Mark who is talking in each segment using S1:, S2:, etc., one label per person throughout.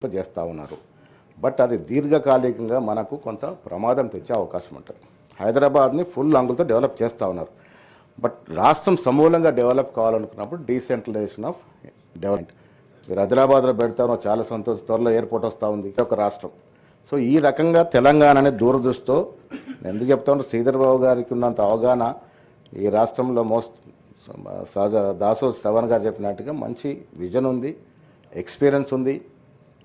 S1: చేస్తూ ఉన్నారు. బట్ అది దీర్ఘకాలికంగా మనకు కొంత ప్రమాదం తెచ్చే అవకాశం ఉంటుంది. హైదరాబాద్ని ఫుల్ అంగులతో డెవలప్ చేస్తూ ఉన్నారు. బట్ రాష్ట్రం సమూలంగా డెవలప్ కావాలనుకున్నప్పుడు డీసెంట్రలైజేషన్ ఆఫ్ డెవలప్మెంట్. మీరు ఆదిలాబాద్లో పెడతారో చాలా సంతోషం, త్వరలో ఎయిర్పోర్ట్ వస్తూ ఉంది ఒక రాష్ట్రం. సో ఈ రకంగా తెలంగాణని దూరదృష్టితో ఎందుకు చెప్తా ఉన్నా, శ్రీధర్ బాబు గారికి ఉన్నంత అవగాహన ఈ రాష్ట్రంలో సహజ దాసో శ్రవణ్ గారు చెప్పినట్టుగా మంచి విజన్ ఉంది, ఎక్స్పీరియన్స్ ఉంది.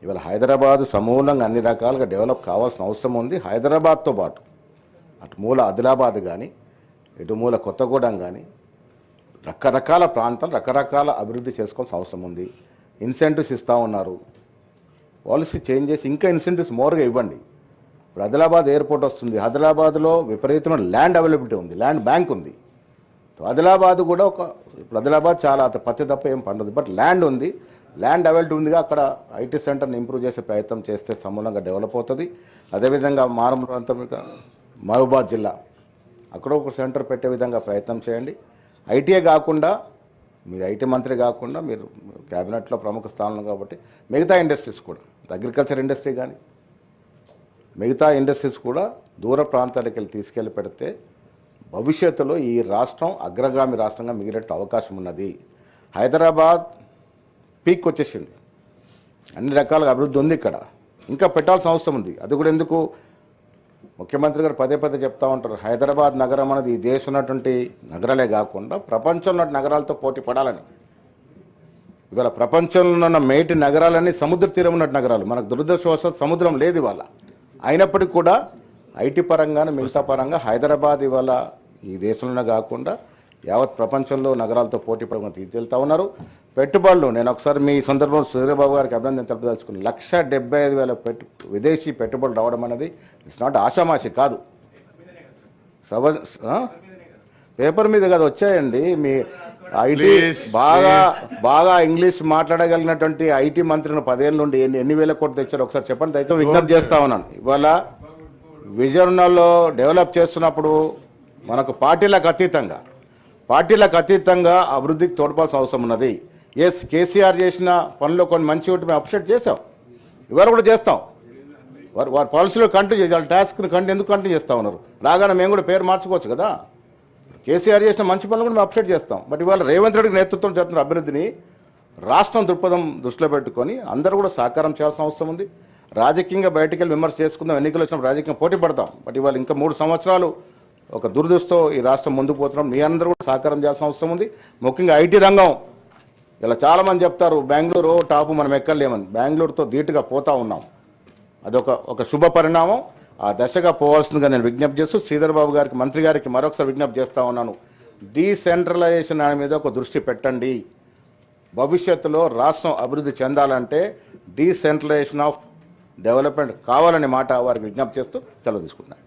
S1: ఇవాళ హైదరాబాద్ సమూలంగా అన్ని రకాలుగా డెవలప్ కావాల్సిన అవసరం ఉంది. హైదరాబాద్తో పాటు అటు మూల ఆదిలాబాద్ కానీ ఇటు మూల కొత్తగూడెం కానీ రకరకాల ప్రాంతాలు రకరకాల అభివృద్ధి చేసుకోవాల్సిన అవసరం ఉంది. ఇన్సెంటివ్స్ ఇస్తూ ఉన్నారు, పాలసీ చేంజ్ చేసి ఇంకా ఇన్సెంటివ్స్ మోర్గా ఇవ్వండి. ఇప్పుడు ఆదిలాబాద్ ఎయిర్పోర్ట్ వస్తుంది, ఆదిలాబాద్లో విపరీతమైన ల్యాండ్ అవైలబిలిటీ ఉంది, ల్యాండ్ బ్యాంక్ ఉంది. ఆదిలాబాద్ కూడా ఇప్పుడు ఆదిలాబాద్ చాలా పత్తి తప్ప ఏం పండదు, బట్ ల్యాండ్ ఉంది, ల్యాండ్ అవైలబిలిటీ ఉందిగా. అక్కడ ఐటీ సెంటర్ని ఇంప్రూవ్ చేసే ప్రయత్నం చేస్తే సమూలంగా డెవలప్ అవుతుంది. అదేవిధంగా మారుమూల ప్రాంతం మహబూబాద్ జిల్లా అక్కడ ఒక సెంటర్ పెట్టే విధంగా ప్రయత్నం చేయండి. ఐటీఏ కాకుండా మీరు ఐటీ మంత్రి కాకుండా మీరు క్యాబినెట్లో ప్రముఖ స్థానంలో కాబట్టి మిగతా ఇండస్ట్రీస్ కూడా అగ్రికల్చర్ ఇండస్ట్రీ కానీ మిగతా ఇండస్ట్రీస్ కూడా దూర ప్రాంతాలకు వెళ్ళి తీసుకెళ్ళి పెడితే భవిష్యత్తులో ఈ రాష్ట్రం అగ్రగామి రాష్ట్రంగా మిగిలే అవకాశం ఉన్నది. హైదరాబాద్ పీక్ వచ్చేసింది, అన్ని రకాలుగా అభివృద్ధి ఉంది, ఇక్కడ ఇంకా పెట్టాల్సిన అవసరం ఉంది. అది కూడా ఎందుకు ముఖ్యమంత్రి గారు పదే పదే చెప్తా ఉంటారు, హైదరాబాద్ నగరం అనేది ఈ దేశం ఉన్నటువంటి నగరాలే కాకుండా ప్రపంచంలో నగరాలతో పోటీ పడాలని. ఇవాళ ప్రపంచంలో ఉన్న మేటి నగరాలన్నీ సముద్ర తీరం ఉన్నట్టు నగరాలు. మనకు దురదృష్టవశాత్తు సముద్రం లేదు ఇవాళ. అయినప్పటికీ కూడా ఐటీ పరంగానే మిగతా పరంగా హైదరాబాద్ ఇవాళ ఈ దేశంలోనే కాకుండా యావత్ ప్రపంచంలో నగరాలతో పోటీ పడకుండా తీసుకెళ్తా ఉన్నారు. పెట్టుబడులు నేను ఒకసారి మీ సందర్భంలో సూర్యబాబు గారికి అభినందన తెలుపదలుచుకున్నాను. 1,75,000 విదేశీ పెట్టుబడులు రావడం అనేది ఇట్స్ నాట్ ఆషామాషి కాదు. పేపర్ మీద కదా వచ్చాయండి. మీ ఐటీ బాగా ఇంగ్లీష్ మాట్లాడగలిగినటువంటి ఐటీ మంత్రిని 10 ఏళ్ళ నుండి ఎన్ని వేల కోట్లు తెచ్చారు ఒకసారి చెప్పండి. దయచేసి విజ్ఞప్తి చేస్తా ఉన్నాను. ఇవాళ విజయనగరంలో డెవలప్ చేస్తున్నప్పుడు మనకు పార్టీలకు అతీతంగా అభివృద్ధికి తోడ్పాల్సిన అవసరం ఉన్నది. ఎస్, కేసీఆర్ చేసిన పనులు కొన్ని మంచి ఒకటి మేము అప్రిషియేట్ చేసాం, ఇవాళ కూడా చేస్తాం. వారి పాలసీలో కంటిన్యూ చేయాలి, వాళ్ళ టాస్క్ని ఎందుకు కంటిన్యూ చేస్తూ ఉన్నారు. రాగానే మేము కూడా పేరు మార్చుకోవచ్చు కదా. కేసీఆర్ చేసిన మంచి పనులు కూడా మేము అప్రిషియేట్ చేస్తాం. బట్ ఇవాళ రేవంత్ రెడ్డికి నేతృత్వం చేస్తున్న అభివృద్ధిని రాష్ట్రం దృక్పథం దృష్టిలో పెట్టుకొని అందరూ కూడా సహకారం చేయాల్సిన అవసరం ఉంది. రాజకీయంగా బయటికి వెళ్ళి విమర్శ చేసుకుందాం, ఎన్నికలు వచ్చినప్పుడు రాజకీయంగా పోటీ పడతాం. బట్ ఇవాళ ఇంకా 3 సంవత్సరాలు ఒక దురదృష్టితో ఈ రాష్ట్రం ముందుకు పోతున్నాం. మీ అందరూ కూడా సహకారం చేయాల్సిన అవసరం ఉంది. ముఖ్యంగా ఐటీ రంగం ఇలా చాలామంది చెప్తారు బెంగళూరు టాపు మనం ఎక్కలేమని. బెంగళూరుతో ధీటుగా పోతా ఉన్నాం, అదొక శుభ పరిణామం. ఆ దశగా పోవాల్సిందిగా నేను విజ్ఞప్తి చేస్తూ శ్రీధర్ బాబు గారికి మంత్రి గారికి మరొకసారి విజ్ఞప్తి చేస్తూ ఉన్నాను. డీసెంట్రలైజేషన్ అనే మీద ఒక దృష్టి పెట్టండి. భవిష్యత్తులో రాష్ట్రం అభివృద్ధి చెందాలంటే డీసెంట్రలైజేషన్ ఆఫ్ డెవలప్మెంట్ కావాలనే మాట వారికి విజ్ఞప్తి చేస్తూ సెలవు తీసుకుంటున్నాను.